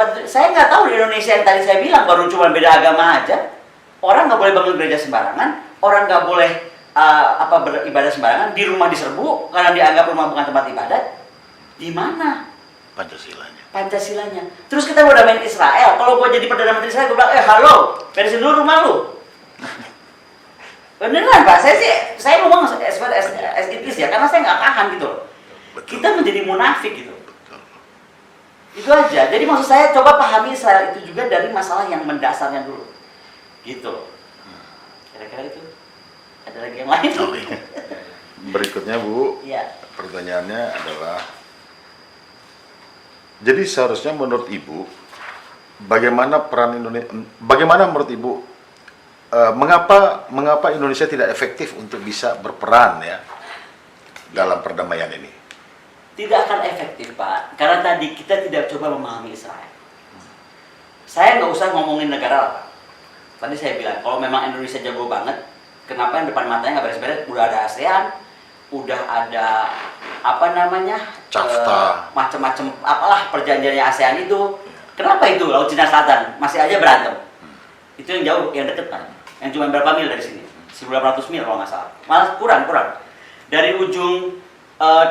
tempat itu. Saya nggak tahu di Indonesia yang tadi saya bilang baru cuma beda agama aja. Orang nggak boleh bangun gereja sembarangan, orang nggak boleh beribadah sembarangan, di rumah diserbu karena dianggap rumah bukan tempat ibadat. Di mana Pancasilanya? Terus kita mau damaiin Israel. Kalau gua jadi Perdana Menteri Israel, gua bilang, halo, beresin dulu rumah lu. Beneran Pak, saya ngomong as it is ya, karena saya nggak tahan gitu. Kita menjadi munafik gitu. Itu aja. Jadi maksud saya coba pahami Israel itu juga dari masalah yang mendasarnya dulu. Gitu. Kira-kira itu. Ada lagi yang lain? Oh, iya. Berikutnya Bu, ya. Pertanyaannya adalah, jadi seharusnya menurut Ibu, bagaimana menurut Ibu, mengapa Indonesia tidak efektif untuk bisa berperan ya dalam perdamaian ini? Tidak akan efektif Pak, karena tadi kita tidak coba memahami Israel. Saya nggak usah ngomongin negara lah Pak. Tadi saya bilang, kalau memang Indonesia jago banget, kenapa yang depan matanya nggak beres-beres? Udah ada ASEAN, udah ada CAFTA, macam-macam apalah perjanjiannya ASEAN itu. Kenapa itu Laut Cina Selatan masih aja berantem? Itu yang jauh, yang deket kan? Yang cuma berapa mil dari sini? 1.800 mil kalau nggak salah. Malah kurang. Dari ujung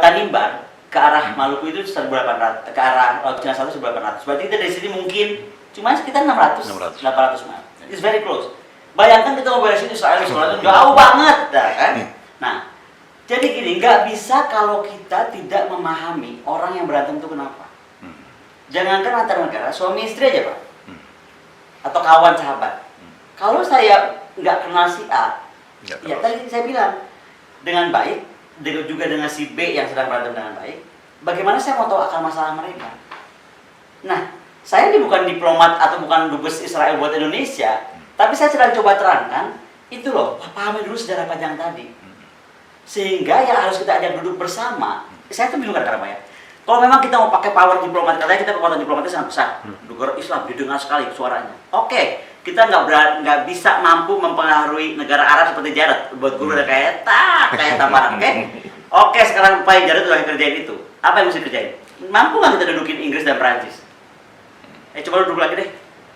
Tanimbar ke arah Maluku itu 1.800, ke arah Laut Cina Selatan 1.800. Berarti kita dari sini mungkin cuma sekitar 800 mil. It's very close. Bayangkan kita mau beresin Israel itu jauh banget, kan? Nah, jadi gini, nggak bisa kalau kita tidak memahami orang yang berantem itu kenapa. Jangankan antar negara, suami istri aja Pak, atau kawan sahabat. Kalau saya nggak kenal si A, ya tadi saya bilang dengan baik, juga dengan si B yang sedang berantem dengan baik, bagaimana saya mau tahu akar masalah mereka? Nah, saya ini bukan diplomat atau bukan dubes Israel buat Indonesia, tapi saya sedang coba terangkan, itu loh, pahami dulu sejarah panjang tadi. Sehingga yang harus kita ajak duduk bersama, saya tuh bingung kadang-kadang ya. Kalau memang kita mau pakai power diplomat, katanya kita kekuatan diplomatnya sangat besar. Negara Islam didengar sekali suaranya. Oke, kita nggak bisa mampu mempengaruhi negara Arab seperti Jarod. Buat guru udah kayak tamparan, oke? Oke, sekarang Pak Jarod udah kerjain itu. Apa yang mesti kerjain? Mampu nggak kita dudukin Inggris dan Perancis? Coba lu duduk lagi deh.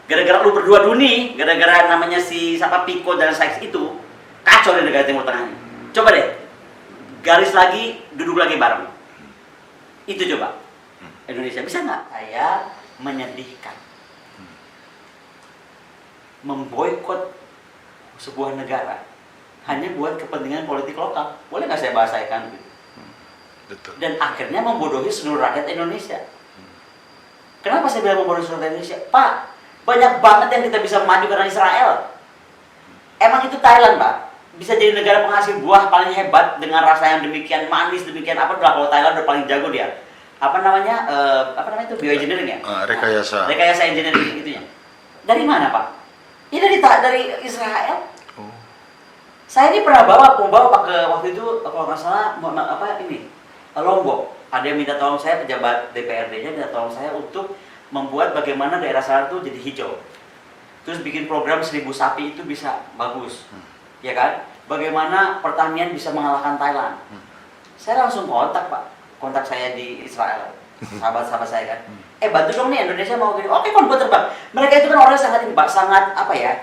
Gara-gara lu berdua dulu nih, gara-gara namanya si Pico dan Sykes itu, kacau di negara Timur Tengah ini. Coba deh, garis lagi, duduk lagi bareng. Itu coba. Indonesia bisa nggak? Saya menyedihkan. Memboikot sebuah negara hanya buat kepentingan politik lokal. Boleh nggak saya bahasakan gitu? Betul. Dan akhirnya membodohi seluruh rakyat Indonesia. Kenapa saya bilang membodohi seluruh rakyat Indonesia? Pak, banyak banget yang kita bisa maju karena Israel. Emang itu Thailand Pak? Bisa jadi negara penghasil buah paling hebat dengan rasa yang demikian manis, demikian apa? Kalau Thailand udah paling jago dia. Apa namanya itu bioengineering ya? Rekayasa engineering itunya. Dari mana Pak? Ini dari Israel. Oh. Saya ini pernah membawa Pak ke waktu itu kalau nggak salah Lombok. Ada yang minta tolong saya, pejabat DPRD-nya minta tolong saya untuk membuat bagaimana daerah sana itu jadi hijau. Terus bikin program 1.000 sapi itu bisa bagus. Ya kan? Bagaimana pertanian bisa mengalahkan Thailand. Saya langsung kontak saya di Israel, sahabat-sahabat saya kan. Bantu dong nih, Indonesia mau gini. Oke, buat terbang. Mereka itu kan orang sangat apa ya?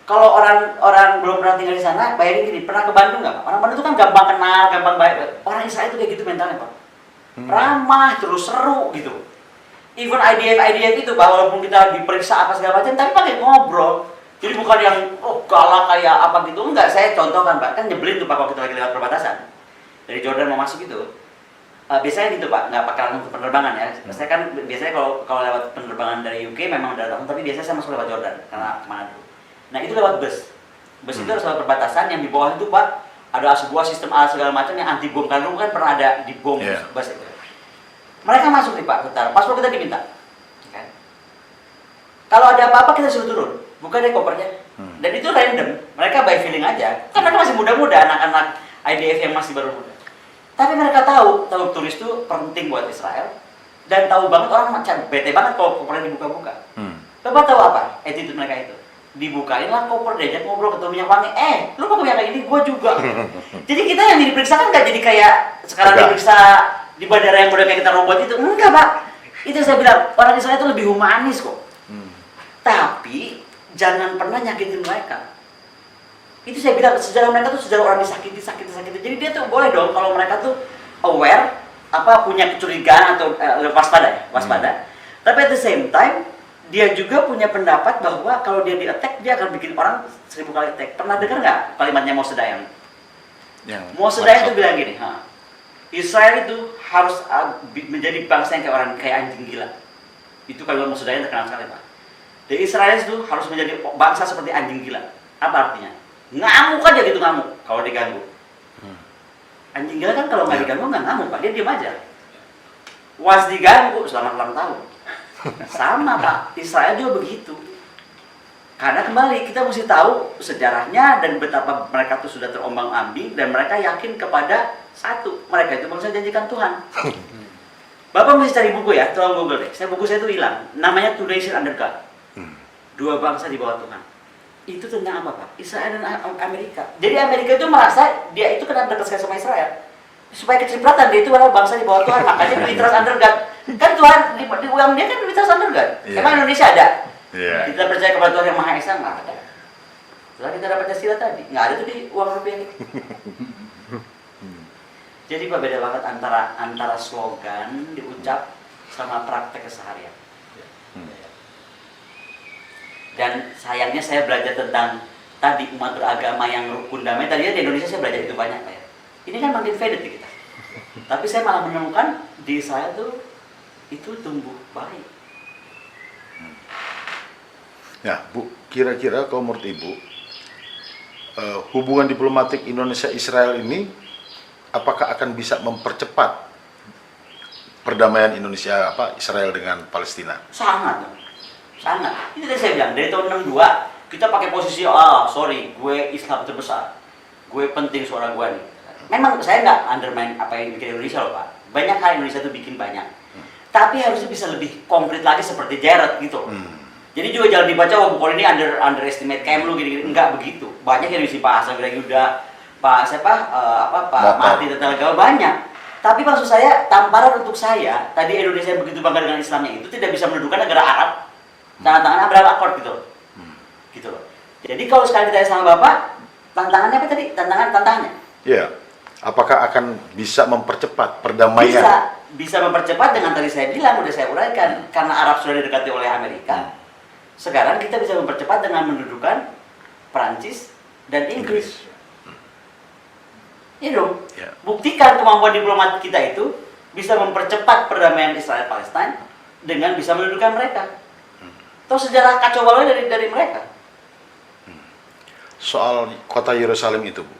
Kalau orang belum pernah tinggal di sana, bayangin gini, pernah ke Bandung nggak Pak? Orang Bandung itu kan gampang kenal, gampang baik. Orang Israel itu kayak gitu mentalnya Pak. Ramah, terus seru gitu. Even IDF itu, walaupun kita diperiksa apa segala macam, tapi pakai ngobrol. Jadi bukan yang galak kayak apa gitu, enggak. Saya contohkan Pak, kan nyebelin tuh Pak kalau kita lagi lewat perbatasan dari Jordan mau masuk itu. Biasanya gitu Pak, nggak pakai langsung penerbangan ya. Saya kan biasanya kalau lewat penerbangan dari UK memang udah langsung, tapi biasanya saya masuk lewat Jordan karena mana dulu. Nah itu lewat bus itu harus lewat perbatasan yang di bawah itu Pak ada sebuah sistem alat segala macam yang anti bom. Kan pernah ada di bom bus itu. Mereka masuk nih Pak, bentar, paspor kita diminta. Kan? Kalau ada apa-apa kita suruh turun. Buka deh kopernya. Dan itu random. Mereka by feeling aja. Kan mereka masih muda-muda, anak-anak IDF yang masih baru muda. Tapi mereka tahu turis itu penting buat Israel. Dan tahu banget orang macam bete banget kalau kopernya dibuka-buka. Bapak tahu apa? Attitude mereka itu. Dibukain lah koper, diajak ngobrol, ketemu minyak wangi. Lu pakai minyak kayak gini, gua juga. Jadi kita yang diperiksa kan nggak jadi kayak sekarang diperiksa di bandara yang udah kayak kita robot itu. Enggak Pak. Itu saya bilang, orang Israel itu lebih humanis kok. Hmm. Tapi jangan pernah nyakitin mereka. Itu saya bilang, sejarah mereka tuh sejarah orang disakiti. Jadi dia tuh boleh dong kalau mereka tuh aware, punya kecurigaan atau waspada. Tapi at the same time, dia juga punya pendapat bahwa kalau dia di-attack, dia akan bikin orang 1000 kali attack. Pernah dengar nggak kalimatnya Moshe Dayan? Moshe Dayan tuh bilang gini, Israel itu harus menjadi bangsa yang kayak anjing gila. Itu kalimat Moshe Dayan terkenal sekali, Pak. Jadi Israel itu harus menjadi bangsa seperti anjing gila. Apa artinya? Ngamuk aja gitu, ngamuk kalau diganggu. Anjing gila kan kalau nggak diganggu nggak ngamuk, Pak, dia diam aja. Was diganggu, selamat ulang tahun. Sama, Pak, Israel juga begitu. Karena kembali kita mesti tahu sejarahnya dan betapa mereka itu sudah terombang-ambing dan mereka yakin kepada satu, mereka itu bangsa janjikan Tuhan. Bapak mesti cari buku ya, tolong Google deh. Buku saya itu hilang. Namanya Two Nations Under God. Dua bangsa di bawah Tuhan. Itu tentang apa, Pak? Israel dan Amerika. Jadi Amerika itu merasa dia itu kena dekat sekali sama Israel. Supaya kecipratan dia itu adalah bangsa di bawah Tuhan, makanya militer under God. Kan Tuhan di uang dia kan militer under God. Yeah. Emang Indonesia ada? Yeah. Kita percaya kepada Tuhan yang Maha Esa nggak ada. Setelah kita dapat Pancasila tadi, nggak ada tuh di uang rupiah ini. Jadi Pak, beda banget antara slogan diucap sama praktek keseharian. Dan sayangnya saya belajar tentang tadi umat beragama yang rukun damai. Tadinya di Indonesia saya belajar itu banyak, Pak ya. Ini kan makin faded di kita. Tapi saya malah menemukan di saya tuh itu tumbuh baik. Ya, Bu, kira-kira kalau menurut Ibu, hubungan diplomatik Indonesia-Israel ini apakah akan bisa mempercepat perdamaian Israel dengan Palestina? Sangat. Itu tadi saya bilang, dari tahun 62 kita pakai posisi, gue Islam terbesar, gue penting suara gue nih. Memang saya nggak undermine apa yang bikin Indonesia loh, Pak. Banyak hal Indonesia tuh bikin banyak. Tapi harusnya bisa lebih konkret lagi seperti Jared gitu. Jadi juga jangan dibaca, buku ini underestimate Kemlu gini-gini. Enggak begitu. Banyak yang diisi Pak Hasan Yuda, Pak Mahdi tentang agama banyak. Tapi maksud saya, tamparan untuk saya, tadi Indonesia begitu bangga dengan Islamnya itu tidak bisa mendudukan negara Arab. Tangan-tangan Abraham Accord gitu loh. Gitu loh. Jadi kalau sekali ditanya sama Bapak, tantangannya apa tadi? Tantangannya? Iya. Apakah akan bisa mempercepat perdamaian? Bisa mempercepat dengan tadi saya bilang, udah saya uraikan. Karena Arab sudah didekati oleh Amerika. Sekarang kita bisa mempercepat dengan mendudukan Perancis dan Inggris. Iya dong. Ya. Buktikan kemampuan diplomat kita itu bisa mempercepat perdamaian Israel-Palestina dengan bisa mendudukan mereka. Tahu sejarah kacau balau dari mereka. Soal kota Yerusalem itu, Bu,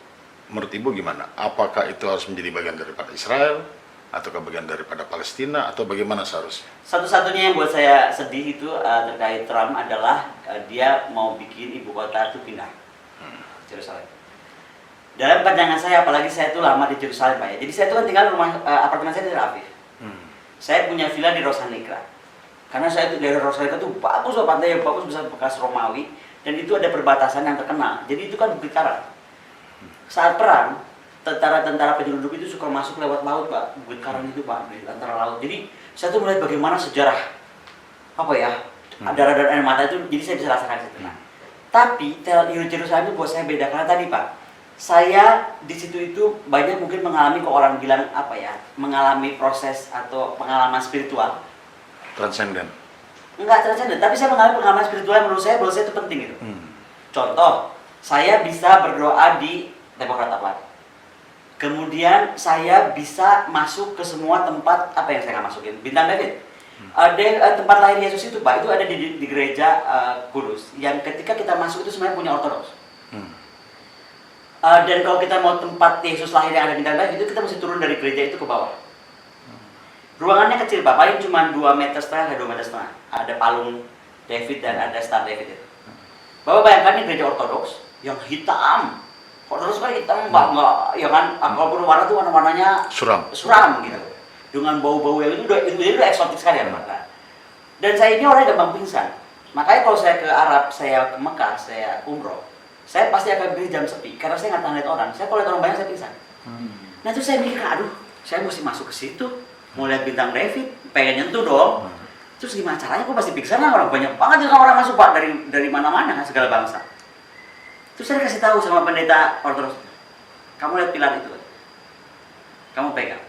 menurut Ibu gimana? Apakah itu harus menjadi bagian daripada Israel, ataukah bagian daripada Palestina, atau bagaimana seharusnya? Satu-satunya yang buat saya sedih itu terkait Trump adalah dia mau bikin ibu kota itu pindah Yerusalem. Dalam pandangan saya, apalagi saya itu lama di Yerusalem, Pak ya. Jadi saya itu kan tinggal rumah apartemen saya di Tel Aviv. Saya punya villa di Ras Hanekra. Karena saya itu daerah Ras Hanekra itu bagus loh, pantai yang bagus, bisa bekas Romawi, dan itu ada perbatasan yang terkenal. Jadi itu kan bukit karang. Saat perang, tentara-tentara penyelundup itu suka masuk lewat laut, Pak. Bukit karang itu, Pak, di antara laut. Jadi saya tuh melihat bagaimana sejarah darah dan air mata itu, jadi saya bisa rasakan itu. Nah, tapi Yerusalem itu buat saya beda karena tadi, Pak, saya di situ itu banyak mungkin mengalami, kok orang bilang mengalami proses atau pengalaman spiritual. Transenden. Enggak transenden, tapi saya mengalami pengalaman spiritual yang menurut saya itu penting gitu. Contoh, saya bisa berdoa di tembok ratapan. Kemudian saya bisa masuk ke semua tempat apa yang saya nggak masukin. Bintang David. Tempat lahir Yesus itu, Pak, itu ada di gereja Kudus. Yang ketika kita masuk itu sebenarnya punya Ortodoks. Dan kalau kita mau tempat Yesus lahir yang ada bintang David itu, kita mesti turun dari gereja itu ke bawah. Ruangannya kecil, Pak, paling cuma 2,5 meter, ada 2,5 meter. Ada palung David dan ada star David itu. Bapak bayangkan ini gereja Ortodoks yang hitam. Ortodoks kan hitam, Pak, ya kan? Kalaupun warna tuh warna-warnanya Suram gitu. Dengan bau-bau yang itu udah eksotik sekali ya, Pak. Dan saya ini orang yang gampang pingsan. Makanya kalau saya ke Arab, saya ke Mekah, saya umroh, saya pasti akan pilih jam sepi karena saya nggak tahan lihat orang. Saya kalau lihat orang banyak saya pingsan. Nah itu saya mikir, aduh, saya mesti masuk ke situ, mau lihat bintang David, pengen nyentuh dong. Terus gimana caranya? Kok pasti pingsan lah, orang banyak banget juga orang masuk Pak dari mana-mana segala bangsa. Terus saya kasih tahu sama pendeta Ortodoks, kamu lihat pilar itu, kamu pegang.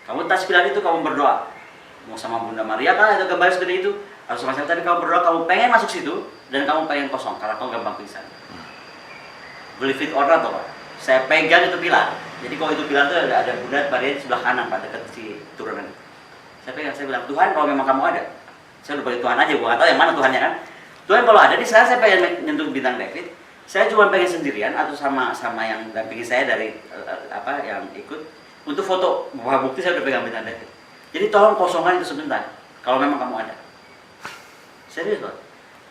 Kamu tas pilar itu, kamu berdoa. Mau sama Bunda Maria kah atau gambar seperti itu? Atau sama siapa tadi kamu berdoa, kamu pengen masuk situ dan kamu pengen kosong karena kamu gampang pingsan. Believe it or not, Pak. Saya pegang itu pilar. Jadi kalau itu pilar itu ada Bunda Maria di sebelah kanan Pak, dekat si turunan. Saya pegang, saya bilang, Tuhan kalau memang kamu ada, saya udah balik Tuhan aja, gua nggak tahu yang mana Tuhannya kan. Tuhan kalau ada di saya pengen nyentuh bintang David. Saya cuma pengen sendirian atau sama yang dampingi saya dari yang ikut untuk foto bahwa bukti saya udah pegang bintang David. Jadi tolong kosongkan itu sebentar kalau memang kamu ada. Serius Pak.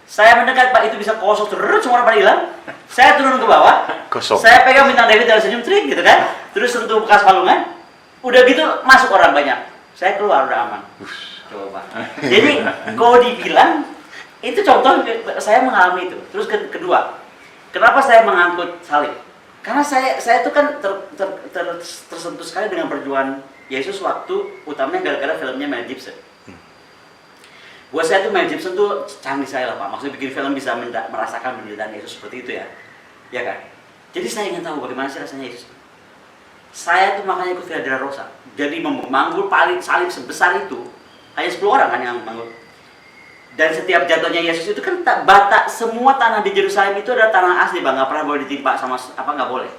Saya mendekat Pak, itu bisa kosong terus, semua orang pada hilang. Saya turun ke bawah, Kosong. saya pegang bintang David dan senyum trik gitu kan. Terus sentuh bekas palungan, udah gitu masuk orang banyak. Saya keluar udah aman. Coba Pak. Jadi kalau dibilang itu contoh saya mengalami itu. Terus kedua, kenapa saya mengangkut salib? Karena saya itu kan tersentuh sekali dengan perjuangan Yesus waktu utamanya gara-gara filmnya Mel Gibson. Buat saya tuh Mel Gibson tuh canggih saya lah Pak. Maksudnya bikin film bisa merasakan penderitaan Yesus seperti itu ya. Ya kan? Jadi saya ingin tahu bagaimana sih rasanya Yesus. Saya tuh makanya ikut Via Dolorosa. Jadi memanggul salib sebesar itu. Hanya 10 orang kan yang memanggul. Dan setiap jatuhnya Yesus itu kan bata semua tanah di Yerusalem itu adalah tanah asli Pak, nggak pernah boleh ditimpa sama nggak boleh.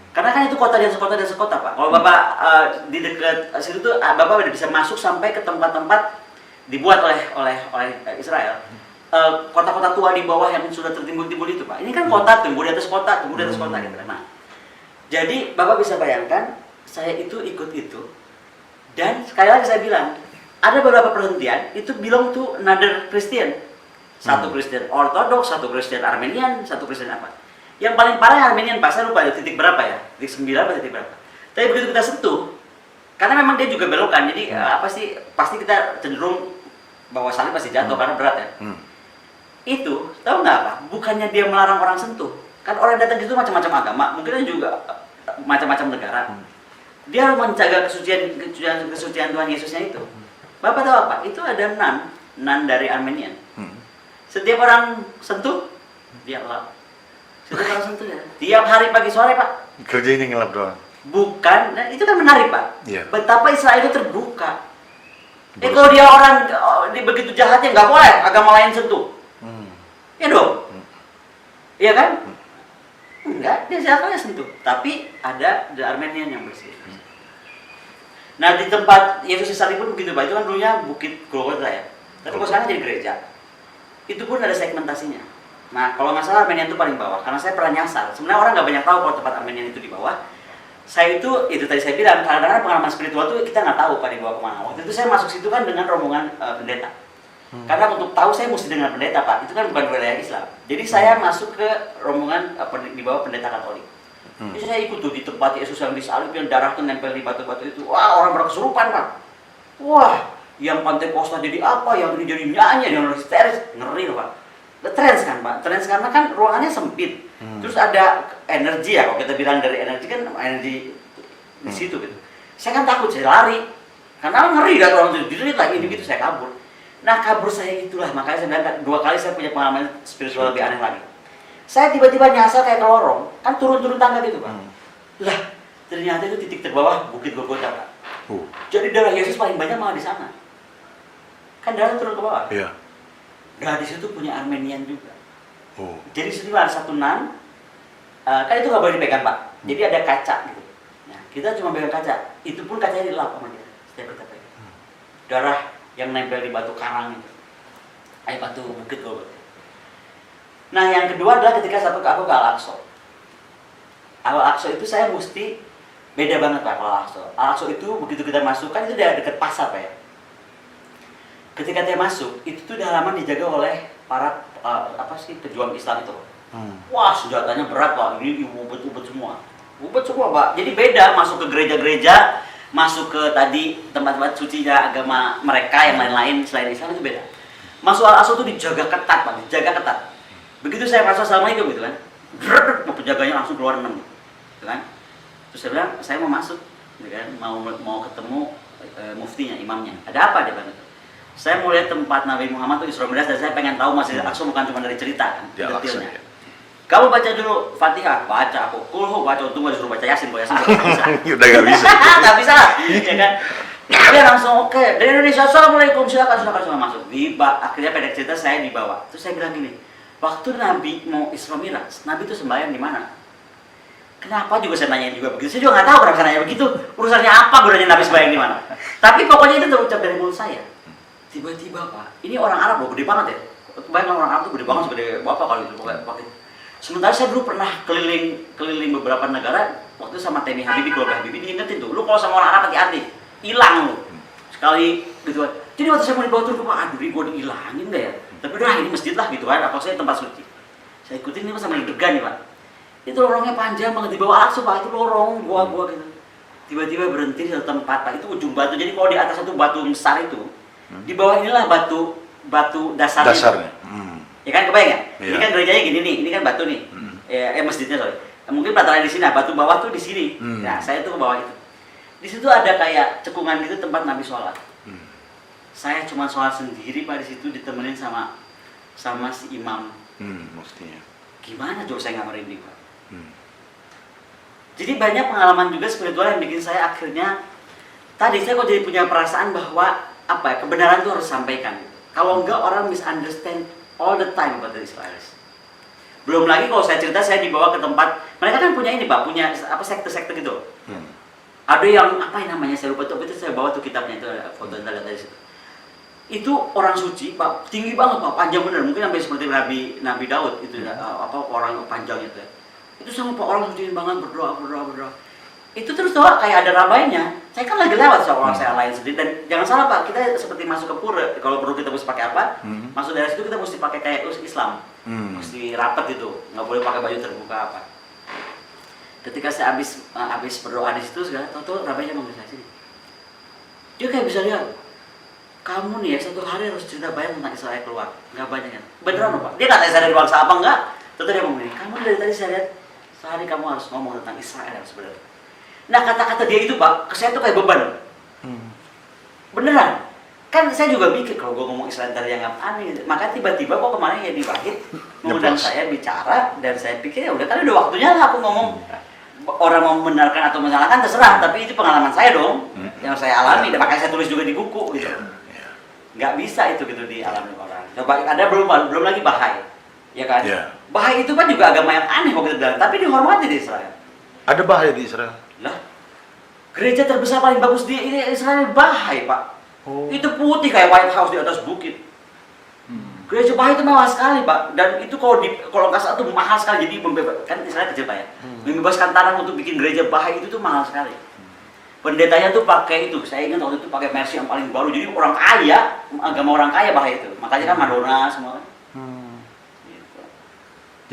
Karena kan itu kota dan sekota Pak. Kalau Bapak di dekat situ tuh Bapak udah bisa masuk sampai ke tempat-tempat dibuat oleh Israel. Kota-kota tua di bawah yang sudah tertimbul-timbul itu Pak. Ini kan kota tumbuh di atas kota, tumbuh di atas kota gitu. Nah, jadi Bapak bisa bayangkan saya itu ikut itu dan sekali lagi saya bilang ada beberapa perhentian itu belong to another Christian. Satu Kristen Ortodoks, satu Kristen Armenian, satu Kristen apa. Yang paling parah Armenian Pak, saya lupa ada titik berapa ya, titik 9 atau titik berapa. Tapi begitu kita sentuh, karena memang dia juga belokan, jadi pasti kita cenderung bahwa salib pasti jatuh karena berat ya. Itu, tahu nggak apa? Bukannya dia melarang orang sentuh. Kan orang datang itu macam-macam agama, mungkin juga macam-macam negara. Dia harus menjaga kesucian Tuhan Yesusnya itu. Bapak tahu apa? Itu ada nan dari Armenian. Setiap orang sentuh, dia lap. Setiap orang sentuh ya. Tiap hari pagi sore Pak. Kerja ini ngelap doang. Bukan, nah, itu kan menarik Pak. Iya. Betapa Israel itu terbuka. Kalau dia orang begitu jahatnya nggak boleh agama lain sentuh. Ya dong. Iya kan? Enggak, dia siapa sentuh. Tapi ada the Armenian yang bersih. Nah di tempat Yesus disalib pun begitu Pak, itu kan dulunya Bukit Golgota ya. Tapi kalau sekarang jadi gereja. Itu pun ada segmentasinya. Nah kalau nggak salah Armenian itu paling bawah, karena saya pernah nyasar. Sebenarnya orang nggak banyak tahu kalau tempat Armenian itu di bawah. Saya itu tadi saya bilang, kadang-kadang pengalaman spiritual itu kita nggak tahu Pak di bawah kemana. Waktu itu saya masuk situ kan dengan rombongan pendeta. Karena untuk tahu saya mesti dengan pendeta Pak, itu kan bukan wilayah Islam. Jadi saya masuk ke rombongan di bawah pendeta Katolik. Jadi saya ikut tuh di tempat Yesus yang disalib, yang darah tuh nempel di batu-batu itu. Wah, orang pada kesurupan Pak. Wah, yang pantai Costa jadi apa, yang ini jadi nyanyi, yang histeris, ngeri loh Pak. Trans kan Pak, trans karena kan ruangannya sempit. Terus ada energi ya, kalau kita bilang dari energi kan energi di situ gitu. Saya kan takut, saya lari. Karena ngeri kan orang itu, jadi lagi gitu saya kabur. Nah kabur saya itulah, makanya saya bilang 2 kali saya punya pengalaman spiritual lebih aneh lagi. Saya tiba-tiba nyasar kayak ke lorong, kan turun-turun tangga gitu Pak. Lah, ternyata itu titik terbawah Bukit Golgota Pak. Jadi darah Yesus paling banyak malah di sana. Kan darah turun ke bawah. Iya. Nah di situ punya Armenian juga. Jadi situ ada satu nan, kan itu nggak boleh dipegang Pak. Jadi ada kaca gitu. Nah kita cuma pegang kaca, itu pun kacanya dilap sama dia. Setiap kita pegang. Darah yang nempel di batu karang itu, batu Bukit Golgota. Nah yang kedua adalah ketika aku ke Al-Aqsa. Al-Aqsa itu saya mesti beda banget Pak Al-Aqsa. Al-Aqsa itu begitu kita masuk kan itu udah dekat pasar Pak ya. Ketika dia masuk itu tuh udah lama dijaga oleh para pejuang Islam itu. Wah senjatanya berat Pak, ini ubet-ubet semua. Ubet semua Pak. Jadi beda masuk ke gereja-gereja, masuk ke tadi tempat-tempat sucinya agama mereka yang lain-lain selain Islam itu beda. Masuk Al-Aqsa itu dijaga ketat Pak, dijaga ketat. Begitu saya masuk Assalamualaikum gitu kan, penjaganya langsung keluar 6 gitu kan. Terus saya bilang, saya mau masuk gitu kan, mau ketemu muftinya, imamnya. Ada apa dia bilang gitu. Saya mau lihat tempat Nabi Muhammad itu Isra Mi'raj dan saya pengen tahu Masjid Al-Aqsa bukan cuma dari cerita kan, Di Al-Aqsa, detailnya. ya. Kamu baca dulu Fatihah, baca aku. Kulhu baca, untung gak disuruh baca Yasin, kalau Yasin nggak bisa. Udah nggak bisa. Nggak bisa, ya kan? Dia langsung oke, dari Indonesia, Assalamualaikum, silakan masuk. Akhirnya pendek cerita saya dibawa. Terus saya bilang gini, waktu Nabi mau Isra Mi'raj, Nabi itu sembahyang di mana? Kenapa juga saya nanya juga begitu? Saya juga nggak tahu kenapa saya nanya begitu. Urusannya apa gunanya Nabi sembahyang di mana? Tapi pokoknya itu terucap dari mulut saya. Tiba-tiba Pak, ini orang Arab loh, gede banget ya. Kebanyakan orang Arab tuh gede banget, segede bapak kali itu pokoknya. Sementara saya dulu pernah keliling beberapa negara waktu sama Temi Habibie, keluarga Habibie diingetin tuh, lu kalau sama orang Arab hati-hati, hilang lu. Sekali gitu kan. Jadi waktu saya mau dibawa turun ke Pak, aduh gue dihilangin nggak ya? Tapi udah ini masjid lah gitu kan, apa saya tempat suci. Saya ikutin ini sama deg-degan nih Pak. Itu lorongnya panjang banget, di bawah Al-Aqsa Pak, itu lorong gua gitu. Tiba-tiba berhenti di satu tempat Pak, itu ujung batu. Jadi kalau di atas satu batu besar itu, di bawah inilah batu dasarnya. Ya kan kebayang ya? Iya. Ini kan gerejanya gini nih, ini kan batu nih. Masjidnya sorry. Mungkin pelataran di sini, nah, batu bawah tuh di sini. Nah, saya tuh ke bawah itu. Di situ ada kayak cekungan gitu tempat Nabi sholat. Saya cuma sholat sendiri Pak di situ ditemenin sama si imam. Mestinya. Gimana coba saya nggak merinding Pak? Jadi banyak pengalaman juga spiritual yang bikin saya akhirnya tadi saya kok jadi punya perasaan bahwa apa ya, kebenaran itu harus disampaikan. Kalau enggak orang misunderstand all the time about the Israelis. Belum lagi kalau saya cerita saya dibawa ke tempat mereka kan punya ini Pak, punya apa sekte-sekte gitu. Ada yang apa yang namanya saya lupa tuh, itu saya bawa tuh kitabnya itu ada foto yang dari situ. Itu orang suci Pak, tinggi banget Pak, panjang bener, mungkin sampai seperti Nabi Daud itu apa orang panjang itu. Itu sama Pak orang suci banget berdoa. Itu terus tuh kayak ada rabainya. Saya kan lagi lewat sama orang saya lain sendiri dan jangan salah Pak, kita seperti masuk ke pura, kalau perlu kita mesti pakai apa? Masuk dari situ kita mesti pakai kayak Islam. Mesti rapat gitu, nggak boleh pakai baju terbuka apa. Ketika saya habis berdoa di situ segala tahu rabainya manggil saya sini. Dia kayak bisa lihat kamu nih ya satu hari harus cerita banyak tentang Israel keluar, nggak banyak kan? Beneran Pak? Dia nggak tanya saya dari bangsa apa enggak? Tentu dia ngomong ini, kamu dari tadi saya lihat sehari kamu harus ngomong tentang Israel sebenarnya. Nah kata-kata dia itu Pak, ke saya tuh kayak beban. Beneran. Kan saya juga mikir kalau gue ngomong Israel dari yang aneh, maka tiba-tiba kok kemarin ya Wahid mengundang saya bicara dan saya pikir ya udah kan udah waktunya lah aku ngomong. Orang mau membenarkan atau menyalahkan terserah, tapi itu pengalaman saya dong yang saya alami dan makanya saya tulis juga di buku gitu. Nggak bisa itu gitu dialami orang. Coba ada belum lagi Bahai, ya kan? Bahai itu kan juga agama yang aneh kalau kita bilang, tapi dihormati di Israel. Ada Bahai di Israel? Lah, gereja terbesar paling bagus di Israel Bahai Pak. Itu putih kayak White House di atas bukit. Gereja Bahai itu mewah sekali Pak, dan itu kalau nggak salah itu mahal sekali, jadi kan Israel kecil Pak ya, membebaskan tanah untuk bikin gereja Bahai itu tuh mahal sekali. Pendetanya tuh pakai itu, saya ingat waktu itu pakai Mercy yang paling baru, jadi orang kaya, agama orang kaya Bahai itu, makanya kan Madonna semua kan. Gitu.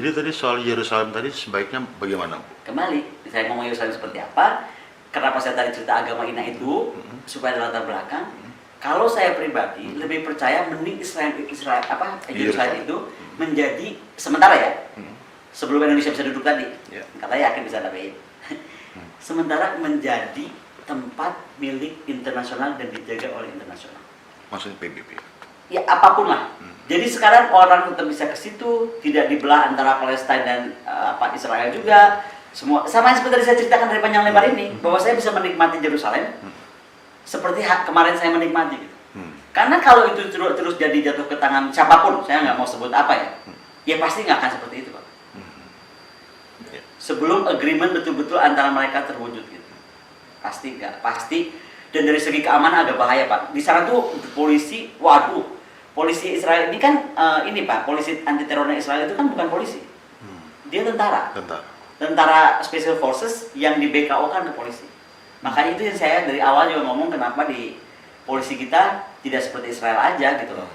Jadi tadi soal Yerusalem tadi sebaiknya bagaimana Bu? Kembali, saya ngomong Yerusalem seperti apa, kenapa saya tadi cerita agama Ina itu, supaya ada latar belakang. Kalau saya pribadi lebih percaya mending Yerusalem itu menjadi sementara ya, sebelum Indonesia bisa duduk tadi, katanya yakin bisa dapetin. Sementara menjadi tempat milik internasional dan dijaga oleh internasional. Maksudnya PBB? Ya apapun lah. Jadi sekarang orang tetap bisa ke situ, tidak dibelah antara Palestina dan Israel juga. Semua sama yang seperti saya ceritakan dari panjang lebar ini, bahwa saya bisa menikmati Yerusalem. Seperti kemarin saya menikmati gitu. Karena kalau itu terus jadi jatuh ke tangan siapapun, saya nggak mau sebut apa ya, ya pasti nggak akan seperti itu Pak. Sebelum agreement betul-betul antara mereka terwujud gitu, pasti nggak, pasti. Dan dari segi keamanan agak bahaya Pak. Di sana tuh polisi, polisi Israel ini kan ini Pak, polisi anti terornya Israel itu kan bukan polisi, dia tentara Special Forces yang di BKO kan ke polisi. Makanya itu yang saya dari awal juga ngomong kenapa di polisi kita tidak seperti Israel aja gitu loh.